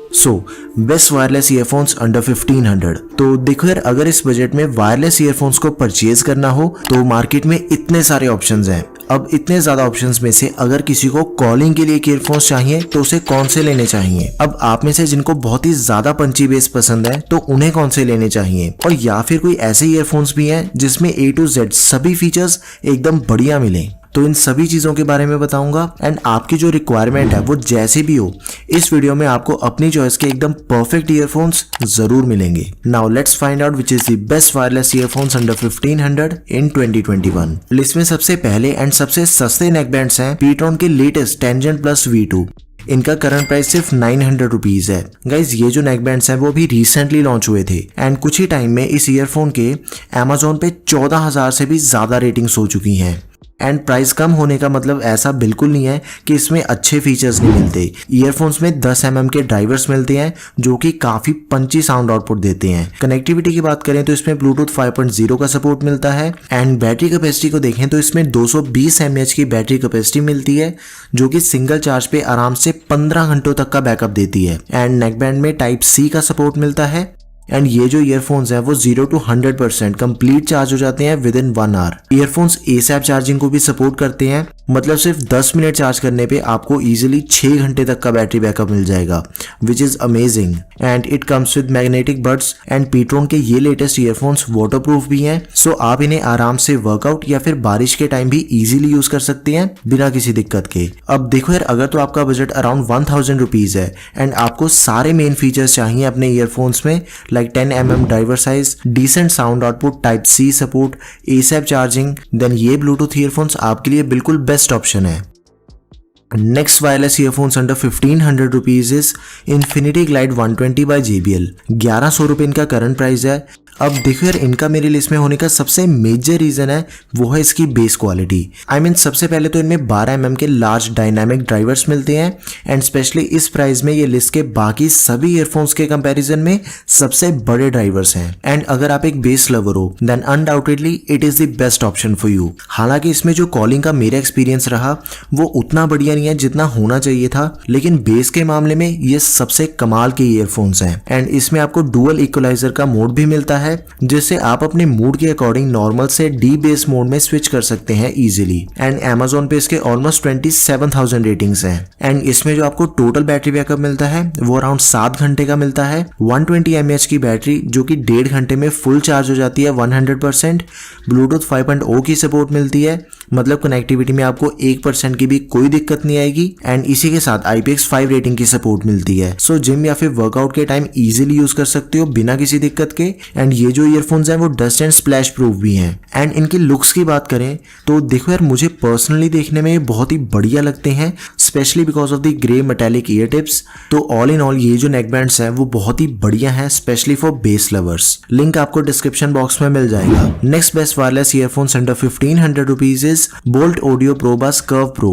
Best wireless earphones under 1500। तो देखो यार, अगर इस बजट में वायरलेस ईयरफोन्स को परचेज करना हो तो मार्केट में इतने सारे ऑप्शंस हैं। अब इतने ज्यादा ऑप्शंस में से अगर किसी को कॉलिंग के लिए ईयरफोन्स चाहिए तो उसे कौन से लेने चाहिए। अब आप में से जिनको बहुत ही ज्यादा पंची बेस पसंद है तो उन्हें कौन से लेने चाहिए, और या फिर कोई ऐसे ईयरफोन्स भी हैं जिसमें A to Z सभी फीचर्स एकदम बढ़िया मिले। तो इन सभी चीजों के बारे में बताऊंगा एंड आपकी जो रिक्वायरमेंट है वो जैसे भी हो, इस वीडियो में आपको अपनी चॉइस के एकदम परफेक्ट ईयरफोन्स जरूर मिलेंगे। Now let's find out which is the best wireless earphones under 1500 in 2021। List में सबसे पहले एंड सबसे सस्ते नेकबैंड्स हैं पीट्रॉन के लेटेस्ट टेंजेंट प्लस V2। इनका करंट प्राइस सिर्फ 900 रुपीज है। गाइज, ये जो नेकबैंड्स हैं वो भी रिसेंटली लॉन्च हुए थे एंड कुछ ही टाइम में इस ईयरफोन के Amazon पे 14,000 से भी ज्यादा रेटिंग्स हो चुकी हैं। एंड प्राइस कम होने का मतलब ऐसा बिल्कुल नहीं है कि इसमें अच्छे फीचर्स नहीं मिलते। ईयरफोन्स में 10 mm के ड्राइवर्स मिलते हैं जो कि काफी पंची साउंड आउटपुट देते हैं। कनेक्टिविटी की बात करें तो इसमें ब्लूटूथ 5.0 का सपोर्ट मिलता है एंड बैटरी कैपेसिटी को देखें तो इसमें 220 mAh की बैटरी कैपेसिटी मिलती है जो कि सिंगल चार्ज पे आराम से 15 घंटों तक का बैकअप देती है। एंड नेकबैंड में Type-C का सपोर्ट मिलता है एंड ये जो ईयरफोन्स हैं वो 0 to 100% कंप्लीट चार्ज हो जाते हैं within 1 hour. Earphones ASAP charging को भी सपोर्ट करते हैं, मतलब सिर्फ 10 मिनट चार्ज करने पे आपको इजीली 6 घंटे तक का बैटरी बैकअप मिल जाएगा, which is amazing. And it comes with magnetic buds and पीट्रॉन के ये लेटेस्ट ईयरफोन्स वाटरप्रूफ भी हैं, सो आप इन्हें आराम से वर्कआउट या फिर बारिश के टाइम भी इजीली यूज कर सकते हैं बिना किसी दिक्कत के। अब देखो यार, अगर तो आपका बजट अराउंड 1000 रुपीज है एंड आपको सारे मेन फीचर्स चाहिए अपने ईयरफोन्स में, like 10 mm driver size, decent sound output, Type-C support, ASAP charging, then ये ब्लूटूथ ईयरफोन्स आपके लिए बिल्कुल बेस्ट ऑप्शन है। Next wireless earphones under 1500 rupees is Infinity Glide 120 by JBL। 1100 रुपए इनका करंट प्राइस है। अब देखो यार, इनका मेरी लिस्ट में होने का सबसे मेजर रीजन है वो है इसकी बेस क्वालिटी। आई मीन सबसे पहले तो इनमें 12 mm के लार्ज डायनामिक ड्राइवर्स मिलते हैं एंड स्पेशली इस प्राइस में ये लिस्ट के बाकी सभी ईयरफोन्स के कंपैरिजन में सबसे बड़े ड्राइवर्स हैं। एंड अगर आप एक बेस लवर हो then undoubtedly it is the best option for you. हालांकि इसमें जो कॉलिंग का मेरा एक्सपीरियंस रहा वो उतना बढ़िया नहीं है जितना होना चाहिए था, लेकिन बेस के मामले में ये सबसे कमाल के ईयरफोन्स हैं। एंड इसमें आपको डुअल इक्वलाइजर का मोड भी मिलता है जिससे आप अपने मूड के अकॉर्डिंग नॉर्मल से डी बेस मोड में स्विच कर सकते हैं इजीली। एंड Amazon पे इसके ऑलमोस्ट 27,000 रेटिंग्स हैं। एंड इसमें जो आपको टोटल बैटरी बैकअप मिलता है वो अराउंड 7 घंटे का मिलता है। 120 mAh की बैटरी जो कि 1.5 घंटे में फुल चार्ज हो जाती है 100%। ब्लूटूथ 5.0 की सपोर्ट मिलती है, मतलब कनेक्टिविटी में आपको 1% की भी कोई दिक्कत नहीं आएगी। एंड इसी के साथ IPX5 रेटिंग की सपोर्ट मिलती है, सो जिम या फिर वर्कआउट के टाइम इजीली यूज कर सकते हो बिना किसी दिक्कत के। एंड ये जो ईयरफोन्स हैं वो डस्ट एंड स्प्लैश प्रूफ भी हैं। एंड इनकी लुक्स की बात करें तो देखो यार, मुझे पर्सनली देखने में ये बहुत ही बढ़िया लगते हैं, specially because of the grey metallic year tips. तो ऑल इन ऑल ये जो नेकबैंड्स हैं वो बहुत ही बढ़िया हैं, specially for base lovers. Link आपको डिस्क्रिप्शन बॉक्स में मिल जाएगा। Next best wireless earphones under 1500 rupees is bolt audio Probus curve pro.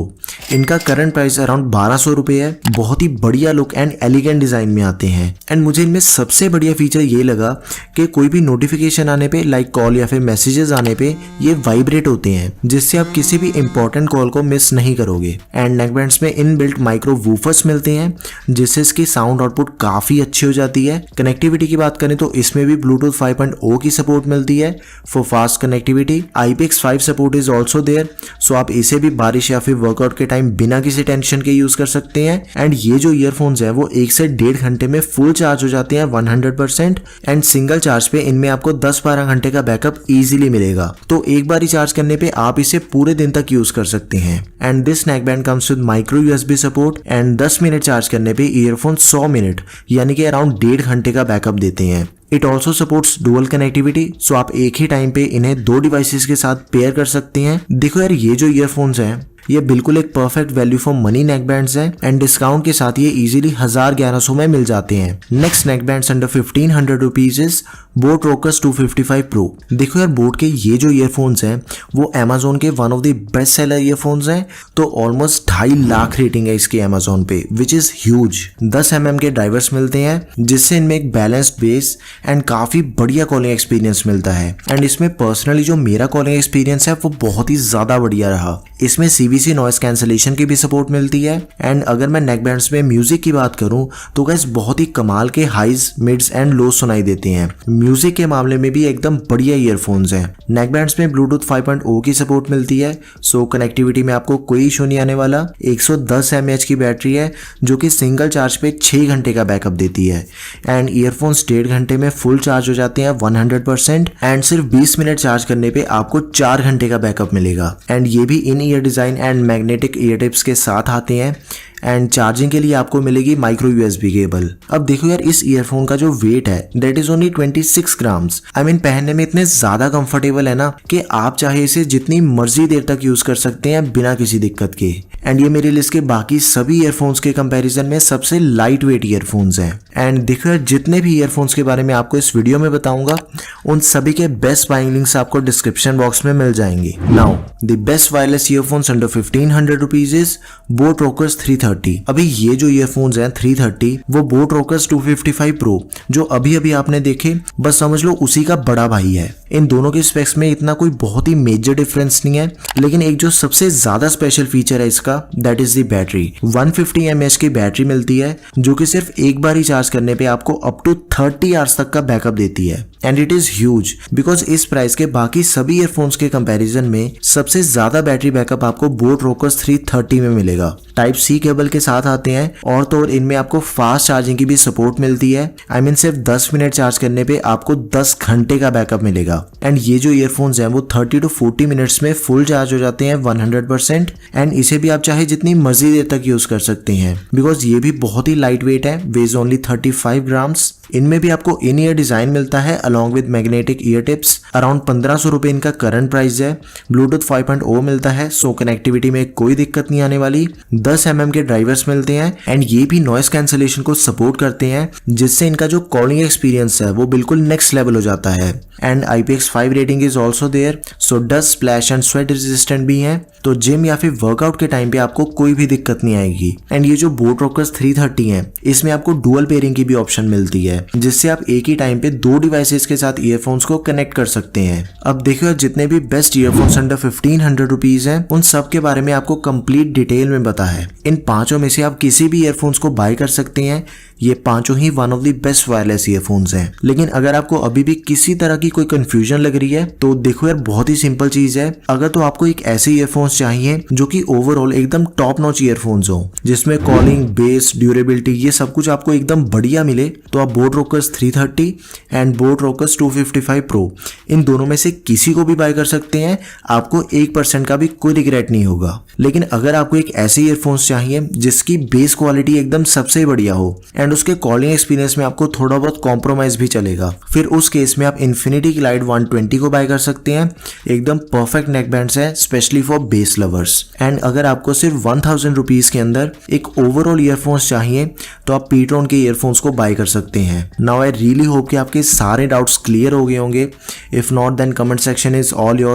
इनका करंट प्राइस अराउंड 1200 रुपए है। बहुत ही बढ़िया लुक एंड एलिगेंट डिजाइन में आते हैं। एंड मुझे इनमें सबसे बढ़िया फीचर ये लगा कि कोई भी नोटिफिकेशन आने पे, लाइक कॉल या फिर मैसेजेस आने पे, ये वाइब्रेट होते हैं जिससे आप किसी भी इंपॉर्टेंट कॉल को मिस नहीं करोगे। एंड नेकबैंड्स में इनबिल्ट माइक्रो वूफर्स मिलते हैं जिससे इसकी साउंड आउटपुट काफी अच्छी हो जाती है। कनेक्टिविटी की बात करें तो इसमें भी ब्लूटूथ 5.0 की सपोर्ट मिलती है for fast connectivity. IPX5 support is also there, so आप इसे भी बारिश या फिर वर्कआउट के टाइम बिना किसी टेंशन के यूज कर सकते हैं। एंड ये जो ईयरफोन्स है वो 1 से 1.5 घंटे में फुल चार्ज हो जाते हैं 100%। एंड सिंगल चार्ज पे इनमें आपको 10-12 घंटे का बैकअप इजीली मिलेगा, तो एक बार ही चार्ज करने पे आप इसे पूरे दिन तक यूज कर सकते हैं। And this neckband comes with micro USB support and 10 minute charge करने पे ईयरफोन 100 मिनट यानी कि अराउंड 1.5 घंटे का बैकअप देते हैं। It also supports dual connectivity, so आप एक ही टाइम पे इन्हें 2 डिवाइसेस के साथ पेयर कर सकते हैं। देखो यार, ये जो ईयरफोन्स हैं ये बिल्कुल एक perfect value for money neckbands हैं एंड डिस्काउंट के साथ ये इजीली 1100 में मिल जाते हैं। Next neckbands under 1500 rupees is Boat Rockerz 255 pro. देखो यार, बोट के ये जो ईयरफोन्स हैं वो Amazon के one of the best seller earphones हैं, तो ऑलमोस्ट 2.5 लाख रेटिंग है इसकी Amazon पे, विच इज ह्यूज। 10 mm के ड्राइवर्स मिलते हैं जिससे इनमें एक बैलेंस्ड बेस एंड काफी बढ़िया कॉलिंग एक्सपीरियंस मिलता है। एंड इसमें पर्सनली जो मेरा कॉलिंग एक्सपीरियंस है वो बहुत ही ज्यादा बढ़िया रहा। इसमें पीवीसी नॉइस कैंसलेशन की भी सपोर्ट मिलती है। एंड अगर मैं नेक बैंड्स में म्यूजिक की बात करूं तो गाइस बहुत ही कमाल के हाइज, मिड्स एंड लोज सुनाई देते हैं। म्यूजिक के मामले में भी एकदम बढ़िया ईयरफोन्स हैं। नेक बैंड्स में ब्लूटूथ 5.0 की सपोर्ट मिलती है, सो कनेक्टिविटी में आपको कोई इशू नहीं आने वाला। 110 mAh की बैटरी है जो कि सिंगल चार्ज पे 6 घंटे का बैकअप देती है। एंड ईयरफोन्स 1.5 घंटे में फुल चार्ज हो जाते हैं 100%। एंड सिर्फ 20 मिनट चार्ज करने पे आपको 4 घंटे का बैकअप मिलेगा। एंड ये भी in ear design and magnetic ear tips के साथ आते हैं। एंड चार्जिंग के लिए आपको मिलेगी माइक्रो यूएसबी केबल। अब देखो यार, इस ईयरफोन का जो वेट है that is only 26 grams. I mean पहनने में इतने ज्यादा कंफर्टेबल है ना कि आप चाहे इसे जितनी मर्जी देर तक यूज कर सकते हैं बिना किसी दिक्कत के। एंड ये मेरी लिस्ट के बाकी सभी ईयरफोन्स के कंपैरिजन में सबसे लाइट वेट ईयरफोन्स हैं। एंड देखो यार, जितने भी ईयरफोन्स के बारे में आपको इस वीडियो में बताऊंगा उन सभी के बेस्ट बाइंग लिंक्स आपको डिस्क्रिप्शन बॉक्स में मिल जाएंगे। Now the best wireless earphones under 1500 rupees is boat Rockerz 330। अभी ये जो ईयरफोन्स हैं 330 वो बोट रोकर्स 255 प्रो जो अभी आपने देखे, बस समझ लो उसी का बड़ा भाई है। इन दोनों के स्पेक्स में इतना कोई बहुत ही मेजर डिफरेंस नहीं है, लेकिन एक जो सबसे ज्यादा स्पेशल फीचर है इसका that is the battery. 150 mAh की बैटरी मिलती है जो कि सिर्फ एक बार ही चार्ज करने पे आपको अप टू 30 आवर्स तक का बैकअप देती है। And it is huge because इस प्राइस के बाकी सभी ईयरफोन्स के कंपैरिजन में सबसे ज्यादा बैटरी बैकअप आपको बोट रोकर्स 330 में मिलेगा। टाइप सी केबल के साथ आते हैं और तो और इनमें आपको फास्ट चार्जिंग की भी सपोर्ट मिलती है। आई मीन सिर्फ 10 मिनट चार्ज करने पे आपको 10 घंटे का बैकअप मिलेगा। एंड ये जो ईयरफोन्स हैं वो 30 to 40 मिनट्स में फुल चार्ज हो जाते हैं 100%। एंड इसे भी आप चाहे जितनी मर्जी देर तक यूज कर सकते हैं बिकॉज ये भी बहुत ही लाइट वेट है, वेज ओनली 35 ग्राम्स। इनमें भी आपको इन ईयर डिजाइन मिलता है along with magnetic ear tips. Around 1500 रुपए इनका करंट प्राइस है। ब्लूटूथ 5.0 मिलता है, सो कनेक्टिविटी में कोई दिक्कत नहीं आने वाली। 10 mm के ड्राइवर्स मिलते हैं एंड ये भी नॉइस कैंसलेशन को सपोर्ट करते हैं जिससे इनका जो कॉलिंग एक्सपीरियंस है वो बिल्कुल नेक्स्ट लेवल हो जाता है। And IPX5 rating is also there, so dust, splash and sweat resistant भी है, तो जिम या फिर वर्कआउट के टाइम पे आपको कोई भी दिक्कत नहीं आएगी। एंड ये जो बोट रोकर्स 330 है इसमें आपको डुअल पेयरिंग की भी ऑप्शन मिलती है जिससे आप एक ही टाइम पे 2 डिवाइसेस के साथ ईयरफोन्स को कनेक्ट कर सकते हैं। अब देखिए जितने भी बेस्ट ईयरफोन्स अंडर 1500 रुपीज हैं उन सब के बारे में आपको कंप्लीट डिटेल में पता है। इन पांचों में से आप किसी भी ईयरफोन्स को बाय कर सकते हैं। ये पांचों ही one of the best wireless earphones हैं। लेकिन अगर आपको अभी भी किसी तरह की कोई कंफ्यूजन लग रही है तो देखो यार, बहुत ही सिंपल चीज है। अगर तो आपको एक ऐसे ईयरफोन्स चाहिए जो कि ओवरऑल एकदम टॉप नॉच ईयरफोन्स हो जिसमें कॉलिंग, बेस, ड्यूरेबिलिटी ये सब कुछ आपको एकदम बढ़िया मिले, तो आप Boat Rockerz 330 and Boat Rockerz 255 pro इन दोनों में से किसी को भी बाय कर सकते हैं। आपको 1% का भी कोई रिग्रेट नहीं होगा। लेकिन अगर आपको एक ऐसे ईयरफोन्स चाहिए जिसकी बेस क्वालिटी एकदम सबसे बढ़िया हो एंड उसके कॉलिंग एक्सपीरियंस में आपको थोड़ा बहुत कॉम्प्रोमाइज भी चलेगा, फिर उस केस में आप इन्फिनिटी ग्लाइड 120 को बाय कर सकते हैं। एकदम परफेक्ट नेक बैंड्स है specially for base lovers. And अगर आपको सिर्फ 1000 रुपीज के अंदर एक ओवरऑल ईयरफोन्स चाहिए तो आप पीट्रॉन के ईयरफोन्स को बाय कर सकते हैं। नाउ आई रियली होप कि आपके सारे डाउट्स क्लियर हो गए होंगे। If not then comment section is all yours.